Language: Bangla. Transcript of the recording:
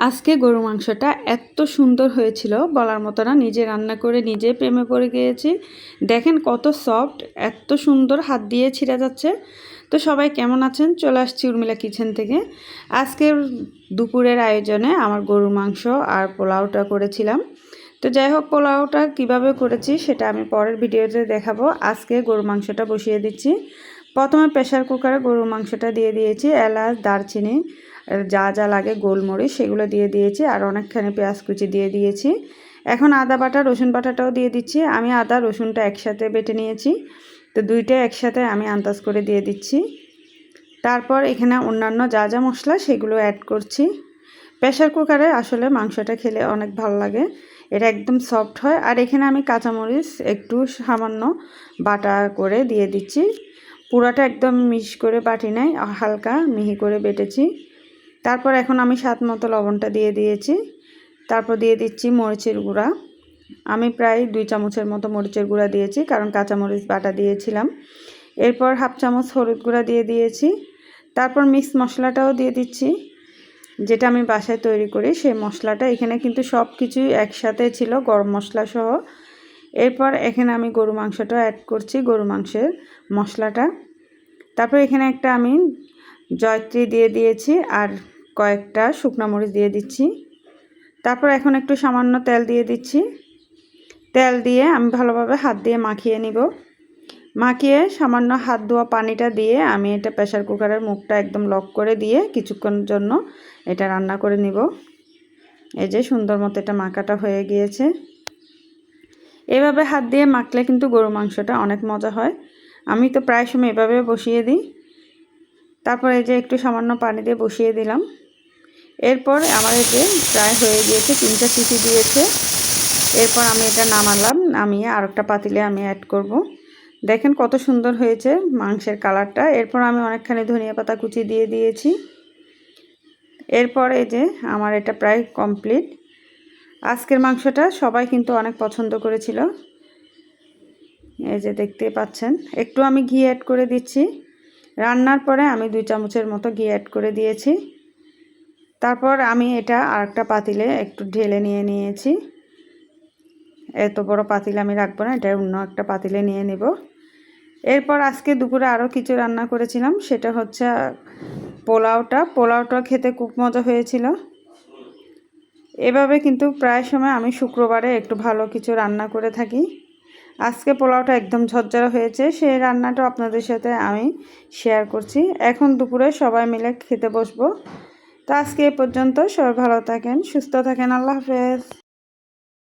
আজকে গরু মাংসটা এত সুন্দর হয়েছিল বলার মতো না। নিজে রান্না করে নিজে প্রেমে পড়ে গিয়েছি। দেখেন কত সফট, এত সুন্দর, হাত দিয়ে ছিঁড়া যাচ্ছে। তো সবাই কেমন আছেন? চলে আসছি উর্মিলা কিচেন থেকে। আজকের দুপুরের আয়োজনে আমার গরুর মাংস আর পোলাওটা করেছিলাম। তো যাই হোক, পোলাওটা কিভাবে করেছি সেটা আমি পরের ভিডিওতে দেখাবো। আজকে গরুর মাংসটা বসিয়ে দিচ্ছি। প্রথমে প্রেসার কুকারে গরুর মাংসটা দিয়ে দিয়েছি। এলাচ, দারচিনি, যা যা লাগে, গোলমরিচ, সেগুলো দিয়ে দিয়েছি। আর অনেকখানি পেঁয়াজ কুচি দিয়ে দিয়েছি। এখন আদা বাটা, রসুন বাটাটাও দিয়ে দিচ্ছি। আমি আদা রসুনটা একসাথে বেটে নিয়েছি। তো দুইটা একসাথে আমি আন্দাজ করে দিয়ে দিচ্ছি। তারপর এখানে অন্যান্য যা যা মশলা সেগুলো অ্যাড করছি। প্রেসার কুকারে আসলে মাংসটা খেলে অনেক ভালো লাগে, এটা একদম সফট হয়। আর এখানে আমি কাঁচামরিচ একটু সামান্য বাটা করে দিয়ে দিচ্ছি। পুরাটা একদম মিশ করে বাটি নাই, হালকা মিহি করে বেটেছি। তারপর এখন আমি স্বাদ মতো লবণটা দিয়ে দিয়েছি। তারপর দিয়ে দিচ্ছি মরিচের গুঁড়া। আমি প্রায় 2 চামচের মতো মরিচের গুঁড়া দিয়েছি, কারণ কাঁচামরিচ বাটা দিয়েছিলাম। এরপর হাফ চামচ হলুদ গুঁড়া দিয়ে দিয়েছি। তারপর মিক্স মশলাটাও দিয়ে দিচ্ছি, যেটা আমি বাসায় তৈরি করি সেই মশলাটা। এখানে কিন্তু সব কিছুই একসাথে ছিল, গরম মশলা সহ। এরপর এখানে আমি গরু মাংসটা অ্যাড করছি, গরু মাংসের মশলাটা। তারপর এখানে একটা আমি জয়ত্রী দিয়ে দিয়েছি আর কয়েকটা শুকনো মরিচ দিয়ে দিচ্ছি। তারপর এখন একটু সামান্য তেল দিয়ে দিচ্ছি। তেল দিয়ে আমি ভালোভাবে হাত দিয়ে মাখিয়ে নিব। মাখিয়ে সামান্য হাত ধোয়া পানিটা দিয়ে আমি এটা প্রেসার কুকারের মুখটা একদম লক করে দিয়ে কিছুক্ষণের জন্য এটা রান্না করে নিব। এই যে সুন্দর মতো এটা মাখাটা হয়ে গিয়েছে। এভাবে হাত দিয়ে মাখলে কিন্তু গরু মাংসটা অনেক মজা হয়। আমি তো প্রায় সময় এভাবে বসিয়ে দিই। তারপর এই যে একটু সামান্য পানি দিয়ে বসিয়ে দিলাম। এরপর আমার এই যে প্রায় হয়ে গিয়েছে, 3টা সিটি দিয়েছে। এরপর আমি এটা নামালাম, নামিয়ে আরেকটা পাতিলে আমি অ্যাড করব। দেখেন কত সুন্দর হয়েছে মাংসের কালারটা। এরপর আমি অনেকখানি ধনিয়া পাতা কুচি দিয়ে দিয়েছি। এরপর এই যে আমার এটা প্রায় কমপ্লিট। আজকের মাংসটা সবাই কিন্তু অনেক পছন্দ করেছিল। এই যে দেখতে পাচ্ছেন, একটু আমি ঘি অ্যাড করে দিচ্ছি। রান্নার পরে আমি 2 চামচের মতো ঘি অ্যাড করে দিয়েছি। তারপর আমি এটা আরেকটা পাতিলে একটু ঢেলে নিয়েছি। এত বড় পাতিলে আমি রাখবো না, এটা অন্য একটা পাতিলে নিয়ে নেব। এরপর আজকে দুপুরে আরও কিছু রান্না করেছিলাম, সেটা হচ্ছে পোলাওটা খেতে খুব মজা হয়েছিল। এভাবে কিন্তু প্রায় সময় আমি শুক্রবারে একটু ভালো কিছু রান্না করে থাকি। আজকে পোলাওটা একদম ঝরঝরা হয়েছে, সেই রান্নাটা আপনাদের সাথে আমি শেয়ার করছি। এখন দুপুরে সবাই মিলে খেতে বসবো। তো আজকে এ পর্যন্ত। সবাই ভালো থাকেন, সুস্থ থাকেন। আল্লাহ হাফেজ।